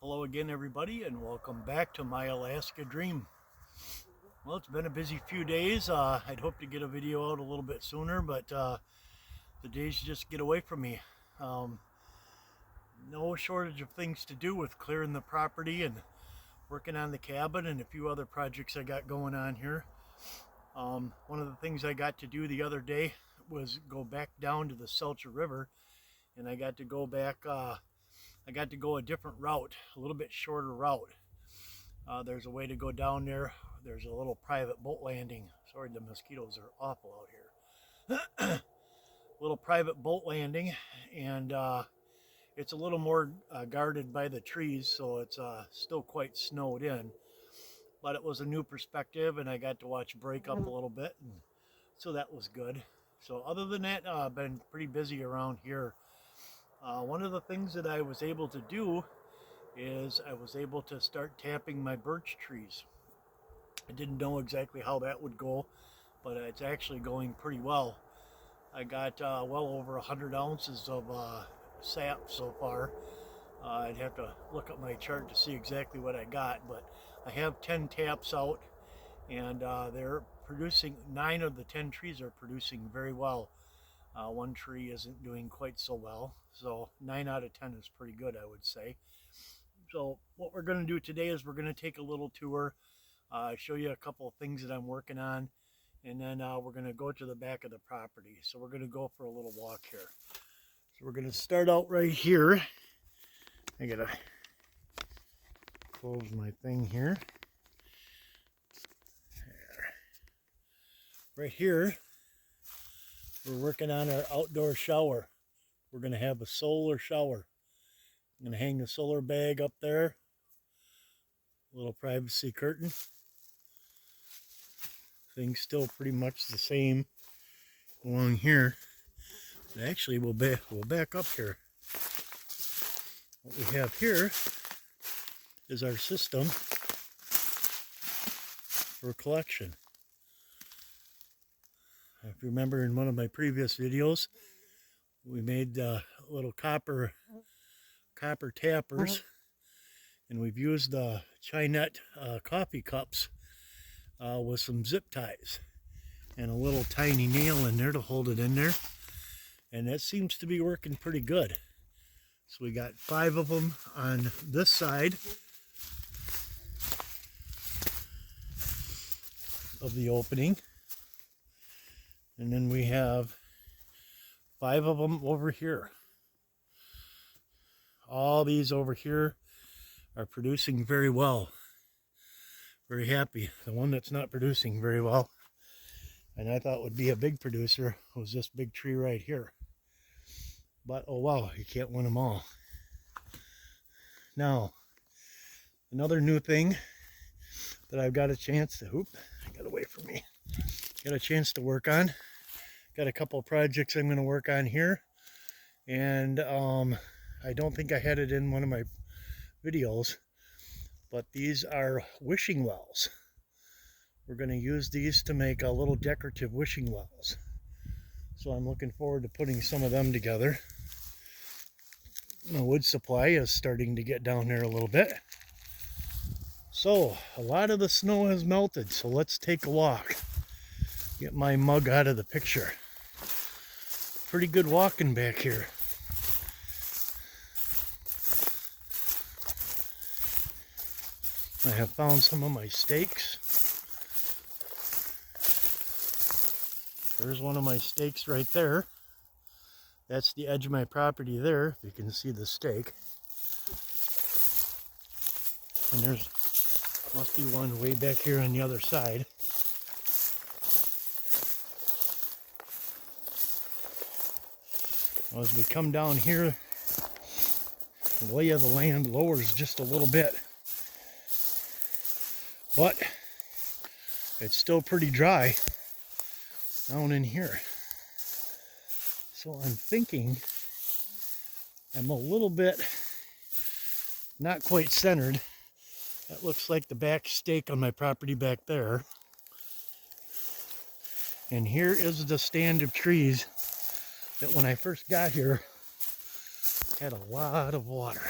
Hello again, everybody, and welcome back to my Alaska Dream. Well, it's been a busy few days. I'd hoped to get a video out a little bit sooner, but the days just get away from me. No shortage of things to do with clearing the property and working on the cabin and a few other projects I got going on here. One of the things I got to do the other day was go back down to the Selcha River, and I got to go back. I got to go a different route, a little bit shorter route. There's a way to go down there. There's a little private boat landing. Sorry, the mosquitoes are awful out here. Little private boat landing, and it's a little more guarded by the trees, so it's still quite snowed in. But it was a new perspective, and I got to watch break up a little bit, and so that was good. So other than that, I've been pretty busy around here. One of the things that I was able to do is I was able to start tapping my birch trees. I didn't know exactly how that would go, but it's actually going pretty well. I got well over 100 ounces of sap so far. I'd have to look at my chart to see exactly what I got, but I have 10 taps out, and they're producing, 9 of the 10 trees are producing very well. One tree isn't doing quite so well, so 9 out of 10 is pretty good, I would say. So what we're going to do today is we're going to take a little tour, show you a couple of things that I'm working on, and then we're going to go to the back of the property. So we're going to go for a little walk here. So we're going to start out right here. I got to close my thing here. Right here, we're working on our outdoor shower. We're going to have a solar shower. I'm going to hang the solar bag up there. A little privacy curtain. Things still pretty much the same along here. But actually, we'll back up here. What we have here is our system for collection. If you remember in one of my previous videos, we made little copper tappers, and we've used the Chinette coffee cups with some zip ties and a little tiny nail in there to hold it in there, and that seems to be working pretty good. So we got 5 of them on this side of the opening, and then we have 5 of them over here. All these over here are producing very well. Very happy. The one that's not producing very well, and I thought would be a big producer, was this big tree right here. But oh wow, you can't win them all. Now, another new thing that I've got a chance to, got away from me. Got a chance to work on. Got a couple of projects I'm going to work on here, and I don't think I had it in one of my videos, but these are wishing wells. We're going to use these to make a little decorative wishing wells. So I'm looking forward to putting some of them together. My wood supply is starting to get down there a little bit. So a lot of the snow has melted, so let's take a walk. Get my mug out of the picture. Pretty good walking back here. I have found some of my stakes. There's one of my stakes right there. That's the edge of my property there, if you can see the stake. And there's must be one way back here on the other side. Well, as we come down here, the lay of the land lowers just a little bit. But it's still pretty dry down in here. So I'm thinking I'm a little bit not quite centered. That looks like the back stake on my property back there. And here is the stand of trees that when I first got here had a lot of water.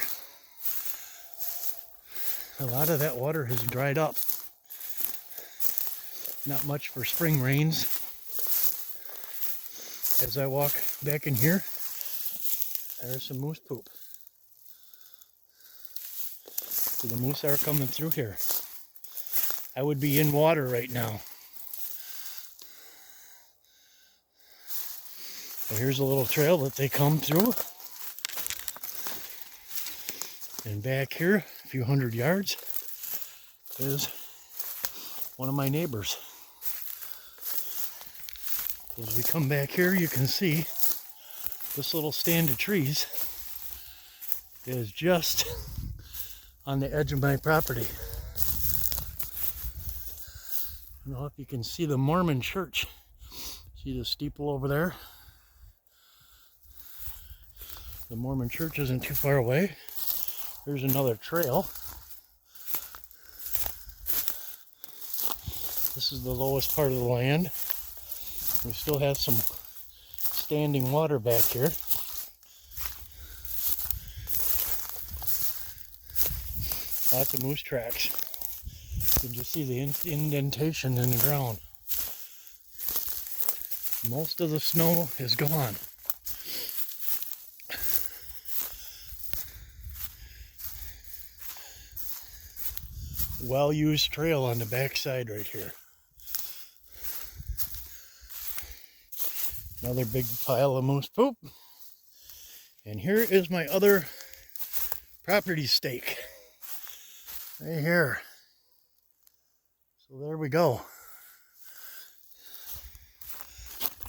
a lot of that water has dried up. Not much for spring rains. As I walk back in here, there's some moose poop. So the moose are coming through here. I would be in water right now. So here's a little trail that they come through. And back here, a few hundred yards, is one of my neighbors. As we come back here, you can see this little stand of trees is just on the edge of my property. I don't know if you can see the Mormon church. See the steeple over there? The Mormon church isn't too far away. There's another trail. This is the lowest part of the land. We still have some standing water back here. Lots of moose tracks. You can just see the indentation in the ground. Most of the snow is gone. Well-used trail on the backside right here. Another big pile of moose poop. And here is my other property stake. Right here. So there we go.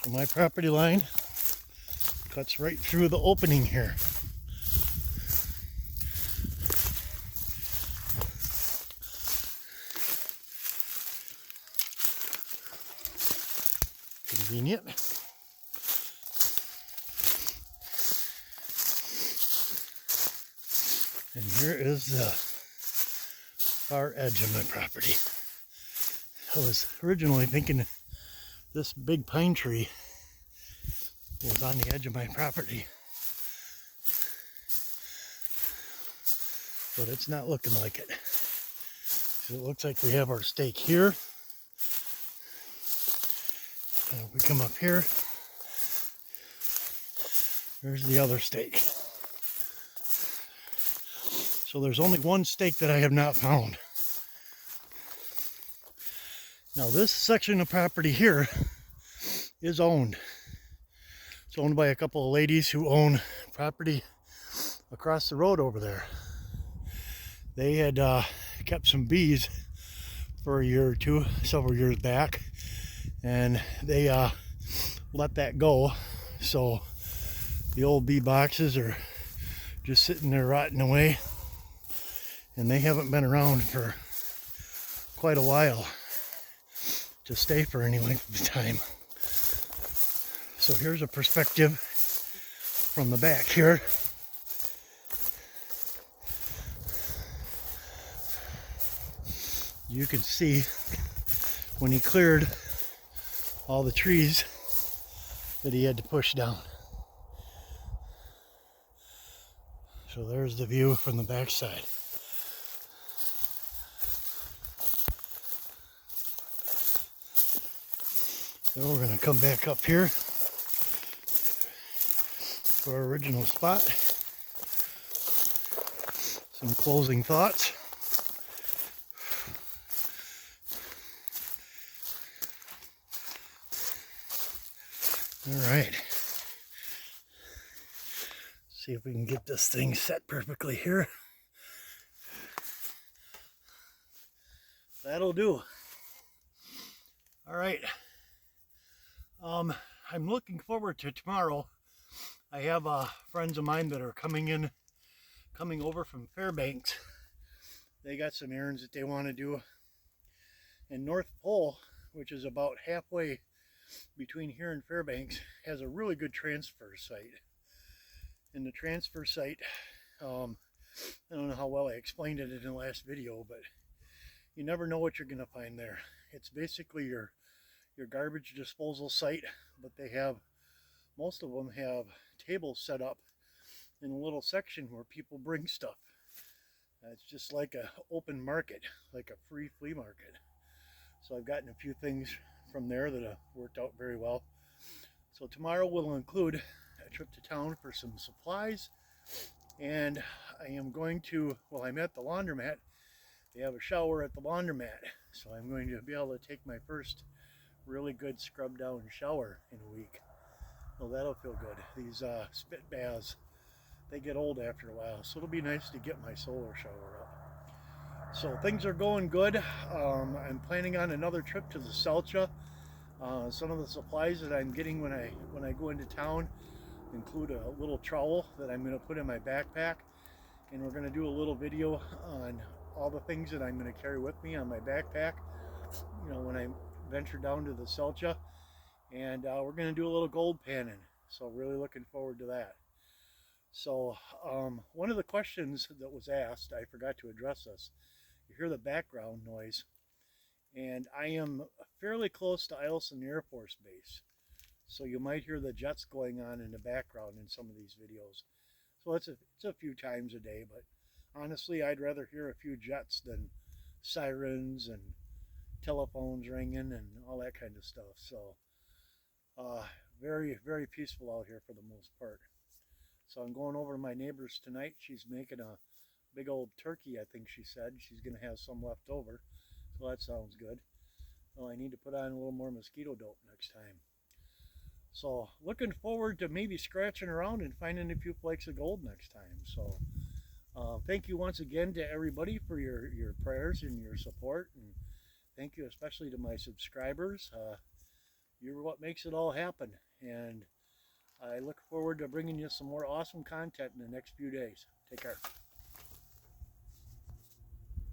So my property line cuts right through the opening here. Convenient. And here is the far edge of my property. I was originally thinking this big pine tree was on the edge of my property, but it's not looking like it. So it looks like we have our stake here. We come up here. There's the other stake. So there's only one stake that I have not found. Now this section of property here is owned. It's owned by a couple of ladies who own property across the road over there. They had kept some bees for a year or two, several years back, and they let that go. So the old bee boxes are just sitting there rotting away, and they haven't been around for quite a while to stay for any length of time. So here's a perspective from the back here. You can see when he cleared all the trees that he had to push down. So there's the view from the backside. So we're going to come back up here to our original spot. Some closing thoughts. All right. See if we can get this thing set perfectly here. That'll do. All right. I'm looking forward to tomorrow. I have friends of mine that are coming over from Fairbanks. They got some errands that they want to do. And North Pole, which is about halfway between here and Fairbanks, has a really good transfer site. And the transfer site, I don't know how well I explained it in the last video, but you never know what you're going to find there. It's basically your garbage disposal site, but most of them have tables set up in a little section where people bring stuff. It's just like a open market, like a free flea market. So I've gotten a few things from there that have worked out very well. So tomorrow will include a trip to town for some supplies, and I am going to, well, I'm at the laundromat. They have a shower at the laundromat, so I'm going to be able to take my first really good scrub down shower in a week. Well, that'll feel good. These spit baths, they get old after a while, so it'll be nice to get my solar shower up. So things are going good. I'm planning on another trip to the Selcha. Some of the supplies that I'm getting when I go into town include a little trowel that I'm going to put in my backpack, and we're going to do a little video on all the things that I'm going to carry with me on my backpack, you know, when I venture down to the Selcha. And we're going to do a little gold panning, so really looking forward to that. So one of the questions that was asked, I forgot to address this. You hear the background noise, and I am fairly close to Eielson Air Force Base, so you might hear the jets going on in the background in some of these videos. So it's a few times a day, but honestly, I'd rather hear a few jets than sirens and telephones ringing and all that kind of stuff. So very, very peaceful out here for the most part. So I'm going over to my neighbor's tonight. She's making a big old turkey, I think she said. She's going to have some left over, so that sounds good. Well, I need to put on a little more mosquito dope next time. So looking forward to maybe scratching around and finding a few flakes of gold next time. So thank you once again to everybody for your prayers and your support, and thank you especially to my subscribers. You're what makes it all happen, and I look forward to bringing you some more awesome content in the next few days. Take care.